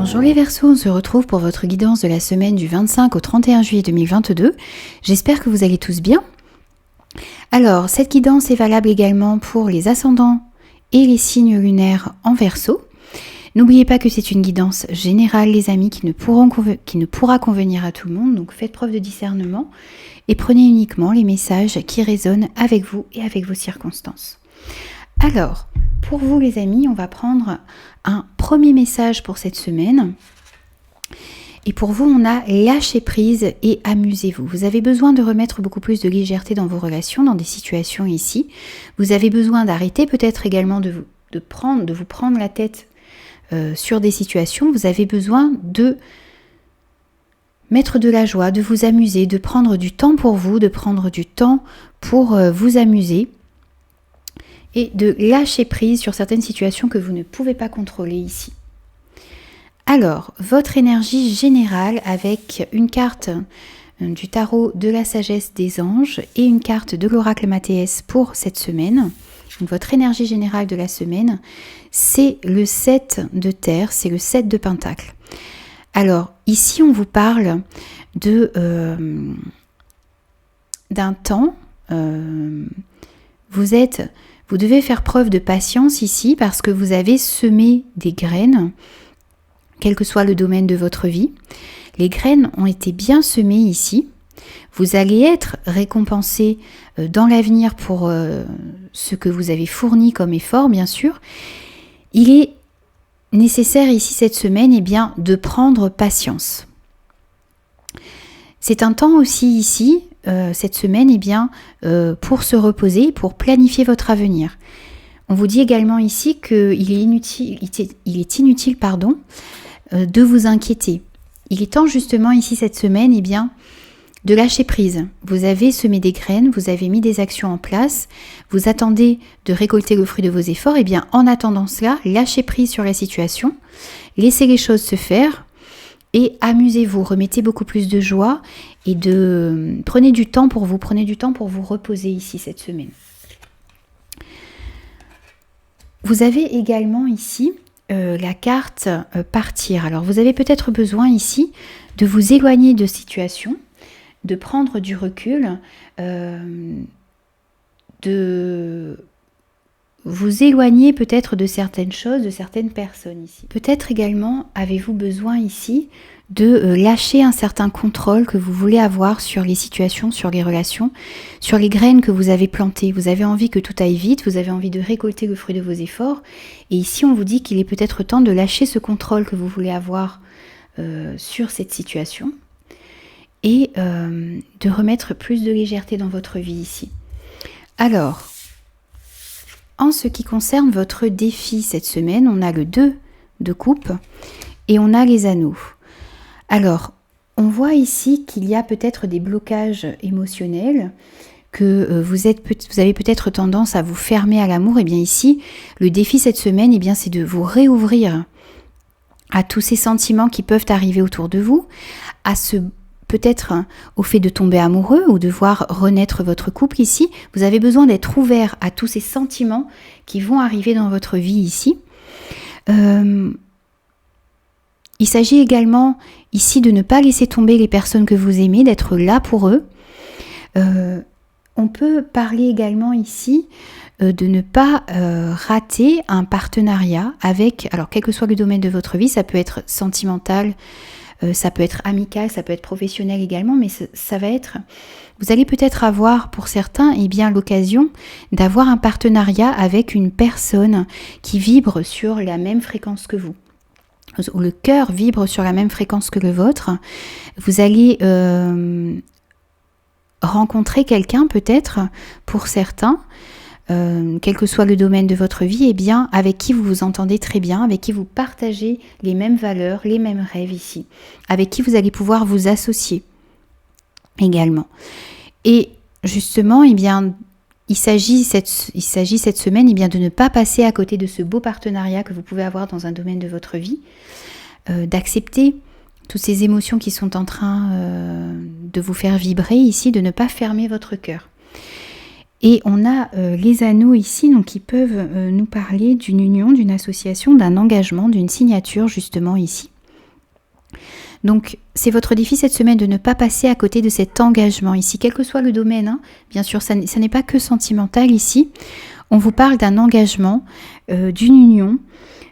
Bonjour les Verseaux, on se retrouve pour votre guidance de la semaine du 25 au 31 juillet 2022. J'espère que vous allez tous bien. Alors, cette guidance est valable également pour les ascendants et les signes lunaires en Verseau. N'oubliez pas que c'est une guidance générale, les amis, qui ne pourra convenir à tout le monde. Donc, faites preuve de discernement et prenez uniquement les messages qui résonnent avec vous et avec vos circonstances. Alors, pour vous les amis, on va prendre un premier message pour cette semaine. Et pour vous, on a lâché prise et amusez-vous. Vous avez besoin de remettre beaucoup plus de légèreté dans vos relations, dans des situations ici. Vous avez besoin d'arrêter peut-être également de vous prendre la tête sur des situations. Vous avez besoin de mettre de la joie, de vous amuser, de prendre du temps pour vous, de prendre du temps pour vous amuser. Et de lâcher prise sur certaines situations que vous ne pouvez pas contrôler ici. Alors, votre énergie générale avec une carte du tarot de la sagesse des anges et une carte de l'oracle Mathéès pour cette semaine. Donc, votre énergie générale de la semaine, c'est le 7 de terre, c'est le 7 de pentacle. Alors, ici, on vous parle d'un temps. Vous devez faire preuve de patience ici parce que vous avez semé des graines, quel que soit le domaine de votre vie. Les graines ont été bien semées ici. Vous allez être récompensé dans l'avenir pour ce que vous avez fourni comme effort, bien sûr. Il est nécessaire ici cette semaine de prendre patience. C'est un temps aussi ici, cette semaine, pour se reposer, pour planifier votre avenir. On vous dit également ici qu'il est inutile, de vous inquiéter. Il est temps justement ici cette semaine, de lâcher prise. Vous avez semé des graines, vous avez mis des actions en place, vous attendez de récolter le fruit de vos efforts. En attendant cela, lâchez prise sur la situation, laissez les choses se faire. Et amusez-vous, remettez beaucoup plus de joie et prenez du temps pour vous reposer ici cette semaine. Vous avez également ici la carte partir. Alors vous avez peut-être besoin ici de vous éloigner de situations, de prendre du recul, de vous éloigner peut-être de certaines choses, de certaines personnes ici. Peut-être également avez-vous besoin ici de lâcher un certain contrôle que vous voulez avoir sur les situations, sur les relations, sur les graines que vous avez plantées. Vous avez envie que tout aille vite, vous avez envie de récolter le fruit de vos efforts. Et ici, on vous dit qu'il est peut-être temps de lâcher ce contrôle que vous voulez avoir sur cette situation et de remettre plus de légèreté dans votre vie ici. Alors, en ce qui concerne votre défi cette semaine, on a le 2 de coupe et on a les anneaux. Alors, on voit ici qu'il y a peut-être des blocages émotionnels, que vous avez peut-être tendance à vous fermer à l'amour. Ici, le défi cette semaine, c'est de vous réouvrir à tous ces sentiments qui peuvent arriver autour de vous, peut-être au fait de tomber amoureux ou de voir renaître votre couple ici. Vous avez besoin d'être ouvert à tous ces sentiments qui vont arriver dans votre vie ici. Il s'agit également ici de ne pas laisser tomber les personnes que vous aimez, d'être là pour eux. On peut parler également ici de ne pas rater un partenariat avec, alors quel que soit le domaine de votre vie, ça peut être sentimental, ça peut être amical, ça peut être professionnel également, mais ça va être... Vous allez peut-être avoir pour certains l'occasion d'avoir un partenariat avec une personne qui vibre sur la même fréquence que vous. Où le cœur vibre sur la même fréquence que le vôtre. Vous allez rencontrer quelqu'un peut-être pour certains, quel que soit le domaine de votre vie, avec qui vous vous entendez très bien, avec qui vous partagez les mêmes valeurs, les mêmes rêves ici, avec qui vous allez pouvoir vous associer également. Et justement, il s'agit cette semaine de ne pas passer à côté de ce beau partenariat que vous pouvez avoir dans un domaine de votre vie, d'accepter toutes ces émotions qui sont en train de vous faire vibrer ici, de ne pas fermer votre cœur. Et on a les anneaux ici, donc qui peuvent nous parler d'une union, d'une association, d'un engagement, d'une signature justement ici. Donc, c'est votre défi cette semaine de ne pas passer à côté de cet engagement ici, quel que soit le domaine. Hein. Bien sûr, ça n'est pas que sentimental ici. On vous parle d'un engagement, d'une union,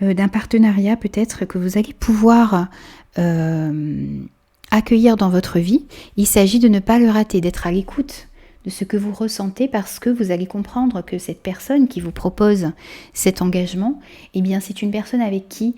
d'un partenariat peut-être que vous allez pouvoir accueillir dans votre vie. Il s'agit de ne pas le rater, d'être à l'écoute de ce que vous ressentez parce que vous allez comprendre que cette personne qui vous propose cet engagement, eh bien c'est une personne avec qui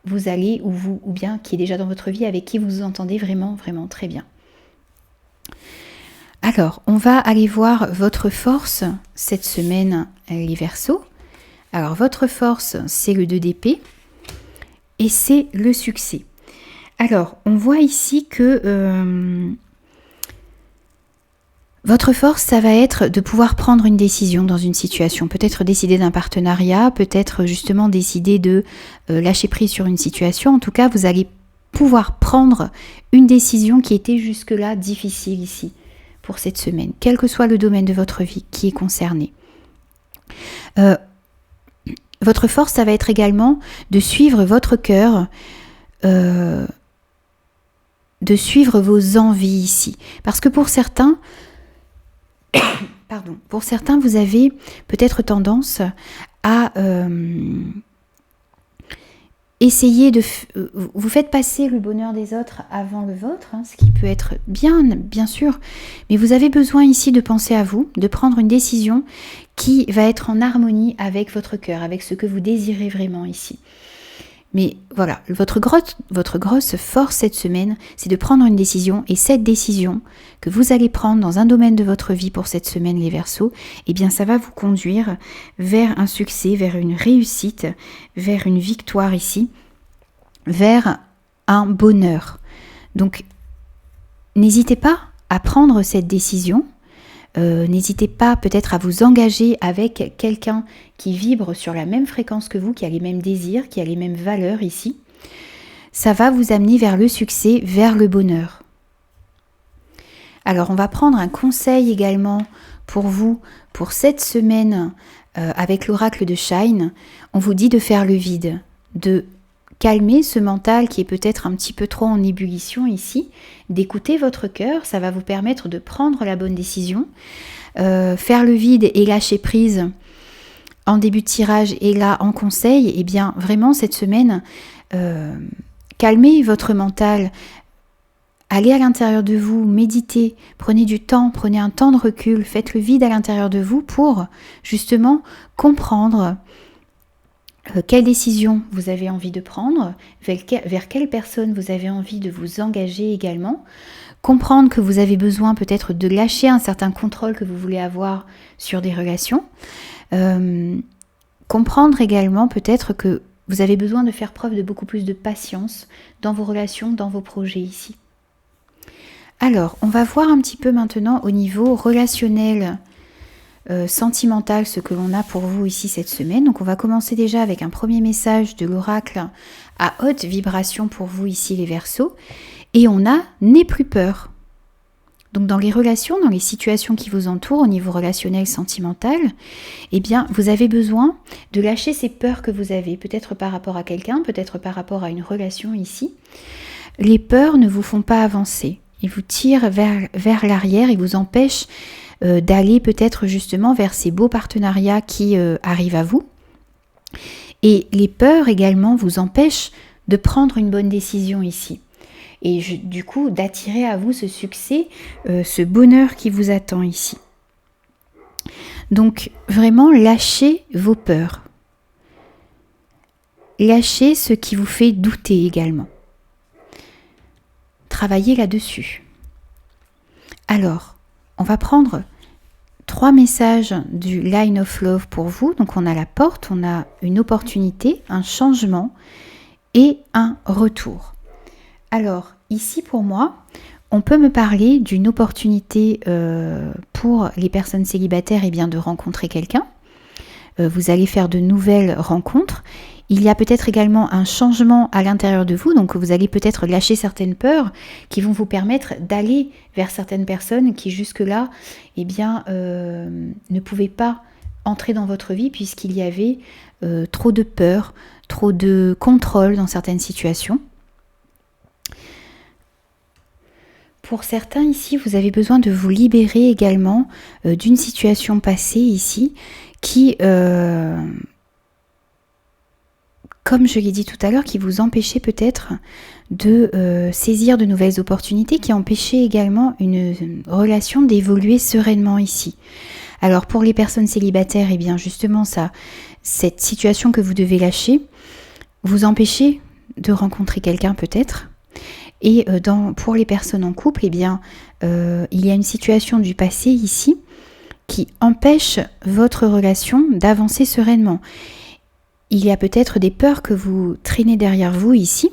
vous allez, ou bien qui est déjà dans votre vie, avec qui vous vous entendez vraiment, vraiment très bien. Alors, on va aller voir votre force cette semaine, les Verseaux. Alors, votre force, c'est le 2 d'épée et c'est le succès. Alors, on voit ici que votre force, ça va être de pouvoir prendre une décision dans une situation. Peut-être décider d'un partenariat, peut-être justement décider de lâcher prise sur une situation. En tout cas, vous allez pouvoir prendre une décision qui était jusque-là difficile ici pour cette semaine, quel que soit le domaine de votre vie qui est concerné. Votre force, ça va être également de suivre votre cœur, de suivre vos envies ici. Parce que pour certains, vous avez peut-être tendance à essayer de... vous faites passer le bonheur des autres avant le vôtre, hein, ce qui peut être bien sûr, mais vous avez besoin ici de penser à vous, de prendre une décision qui va être en harmonie avec votre cœur, avec ce que vous désirez vraiment ici. Mais voilà, votre grosse force cette semaine, c'est de prendre une décision. Et cette décision que vous allez prendre dans un domaine de votre vie pour cette semaine, les Verseaux, eh bien ça va vous conduire vers un succès, vers une réussite, vers une victoire ici, vers un bonheur. Donc, n'hésitez pas à prendre cette décision. N'hésitez pas peut-être à vous engager avec quelqu'un qui vibre sur la même fréquence que vous, qui a les mêmes désirs, qui a les mêmes valeurs ici. Ça va vous amener vers le succès, vers le bonheur. Alors on va prendre un conseil également pour vous, pour cette semaine avec l'oracle de Shine. On vous dit de faire le vide, de calmer ce mental qui est peut-être un petit peu trop en ébullition ici, d'écouter votre cœur, ça va vous permettre de prendre la bonne décision. Faire le vide et lâcher prise en début de tirage et là en conseil, eh bien vraiment cette semaine, calmez votre mental, allez à l'intérieur de vous, méditez, prenez du temps, prenez un temps de recul, faites le vide à l'intérieur de vous pour justement comprendre quelle décision vous avez envie de prendre, vers quelle personne vous avez envie de vous engager également, comprendre que vous avez besoin peut-être de lâcher un certain contrôle que vous voulez avoir sur des relations, comprendre également peut-être que vous avez besoin de faire preuve de beaucoup plus de patience dans vos relations, dans vos projets ici. Alors, on va voir un petit peu maintenant au niveau relationnel, sentimental, ce que l'on a pour vous ici cette semaine. Donc on va commencer déjà avec un premier message de l'oracle à haute vibration pour vous ici les Verseaux. Et on a « n'aie plus peur ». Donc dans les relations, dans les situations qui vous entourent au niveau relationnel, sentimental, eh bien vous avez besoin de lâcher ces peurs que vous avez, peut-être par rapport à quelqu'un, peut-être par rapport à une relation ici. Les peurs ne vous font pas avancer. Ils vous tirent vers l'arrière, ils vous empêchent d'aller peut-être justement vers ces beaux partenariats qui arrivent à vous. Et les peurs également vous empêchent de prendre une bonne décision ici. Et du coup d'attirer à vous ce succès, ce bonheur qui vous attend ici. Donc vraiment lâchez vos peurs. Lâchez ce qui vous fait douter également. Travaillez là-dessus. Alors, on va prendre 3 messages du Line of Love pour vous. Donc on a la porte, on a une opportunité, un changement et un retour. Alors ici pour moi, on peut me parler d'une opportunité pour les personnes célibataires et bien de rencontrer quelqu'un. Vous allez faire de nouvelles rencontres. Il y a peut-être également un changement à l'intérieur de vous, donc vous allez peut-être lâcher certaines peurs qui vont vous permettre d'aller vers certaines personnes qui jusque-là eh bien, ne pouvaient pas entrer dans votre vie puisqu'il y avait trop de peur, trop de contrôle dans certaines situations. Pour certains ici, vous avez besoin de vous libérer également d'une situation passée ici qui, comme je l'ai dit tout à l'heure, qui vous empêchait peut-être de saisir de nouvelles opportunités, qui empêchait également une relation d'évoluer sereinement ici. Alors pour les personnes célibataires, eh bien justement cette situation que vous devez lâcher vous empêchez de rencontrer quelqu'un peut-être. Et pour les personnes en couple, eh bien, il y a une situation du passé ici qui empêche votre relation d'avancer sereinement. Il y a peut-être des peurs que vous traînez derrière vous ici.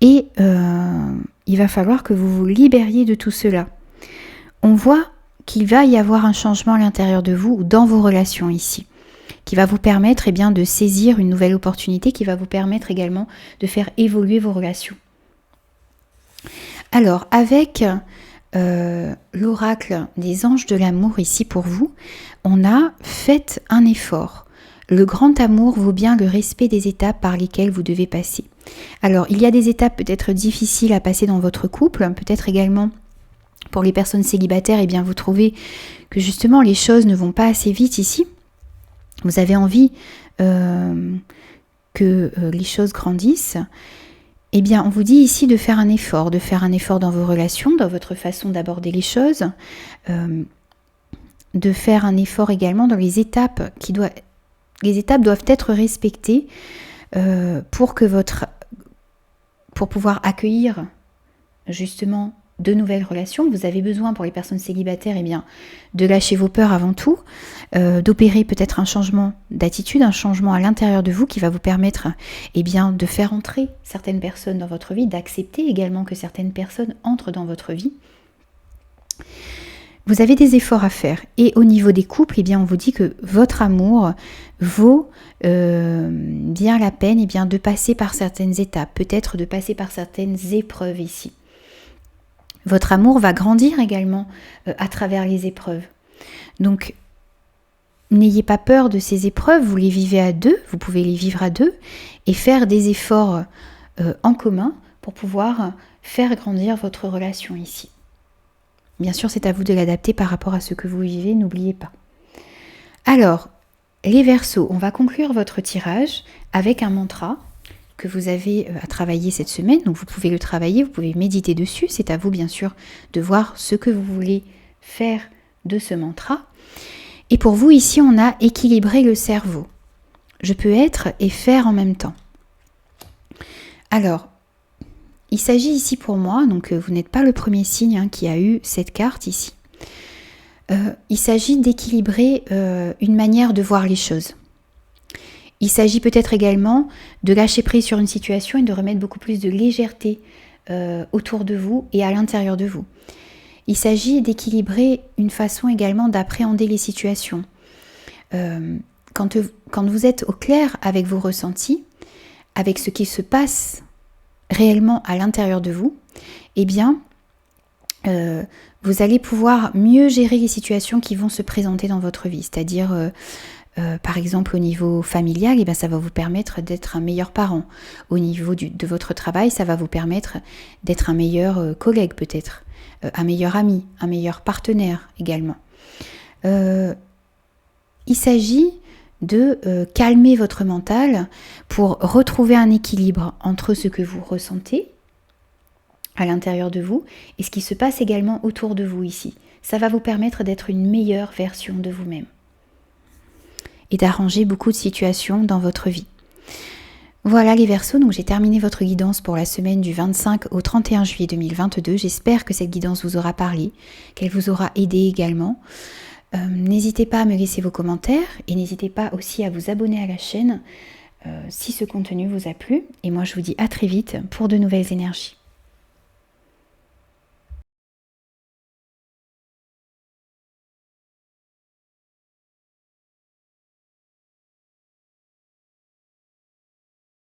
Et il va falloir que vous vous libériez de tout cela. On voit qu'il va y avoir un changement à l'intérieur de vous ou dans vos relations ici, qui va vous permettre de saisir une nouvelle opportunité, qui va vous permettre également de faire évoluer vos relations. Alors, avec l'oracle des anges de l'amour ici pour vous, on a fait un effort. Le grand amour vaut bien le respect des étapes par lesquelles vous devez passer. Alors, il y a des étapes peut-être difficiles à passer dans votre couple, peut-être également pour les personnes célibataires, vous trouvez que justement les choses ne vont pas assez vite ici. Vous avez envie que les choses grandissent. On vous dit ici de faire un effort dans vos relations, dans votre façon d'aborder les choses, de faire un effort également dans les étapes les étapes doivent être respectées pour pouvoir accueillir justement de nouvelles relations. Vous avez besoin pour les personnes célibataires de lâcher vos peurs avant tout, d'opérer peut-être un changement d'attitude, un changement à l'intérieur de vous qui va vous permettre de faire entrer certaines personnes dans votre vie, d'accepter également que certaines personnes entrent dans votre vie. Vous avez des efforts à faire et au niveau des couples, on vous dit que votre amour vaut bien la peine de passer par certaines étapes, peut-être de passer par certaines épreuves ici. Votre amour va grandir également à travers les épreuves. Donc, n'ayez pas peur de ces épreuves, vous les vivez à deux, vous pouvez les vivre à deux et faire des efforts en commun pour pouvoir faire grandir votre relation ici. Bien sûr, c'est à vous de l'adapter par rapport à ce que vous vivez, n'oubliez pas. Alors, les Verseaux, on va conclure votre tirage avec un mantra que vous avez à travailler cette semaine. Donc vous pouvez le travailler, vous pouvez méditer dessus. C'est à vous bien sûr de voir ce que vous voulez faire de ce mantra. Et pour vous ici, on a équilibré le cerveau. Je peux être et faire en même temps. Alors, il s'agit ici pour moi, donc vous n'êtes pas le premier signe qui a eu cette carte ici. Il s'agit d'équilibrer une manière de voir les choses. Il s'agit peut-être également de lâcher prise sur une situation et de remettre beaucoup plus de légèreté autour de vous et à l'intérieur de vous. Il s'agit d'équilibrer une façon également d'appréhender les situations. Quand vous êtes au clair avec vos ressentis, avec ce qui se passe réellement à l'intérieur de vous, vous allez pouvoir mieux gérer les situations qui vont se présenter dans votre vie. C'est-à-dire, par exemple, au niveau familial, ça va vous permettre d'être un meilleur parent. Au niveau de votre travail, ça va vous permettre d'être un meilleur collègue peut-être, un meilleur ami, un meilleur partenaire également. Il s'agit de calmer votre mental pour retrouver un équilibre entre ce que vous ressentez à l'intérieur de vous et ce qui se passe également autour de vous ici. Ça va vous permettre d'être une meilleure version de vous-même et d'arranger beaucoup de situations dans votre vie. Voilà les Verseaux, donc j'ai terminé votre guidance pour la semaine du 25 au 31 juillet 2022. J'espère que cette guidance vous aura parlé, qu'elle vous aura aidé également. N'hésitez pas à me laisser vos commentaires et n'hésitez pas aussi à vous abonner à la chaîne si ce contenu vous a plu. Et moi je vous dis à très vite pour de nouvelles énergies.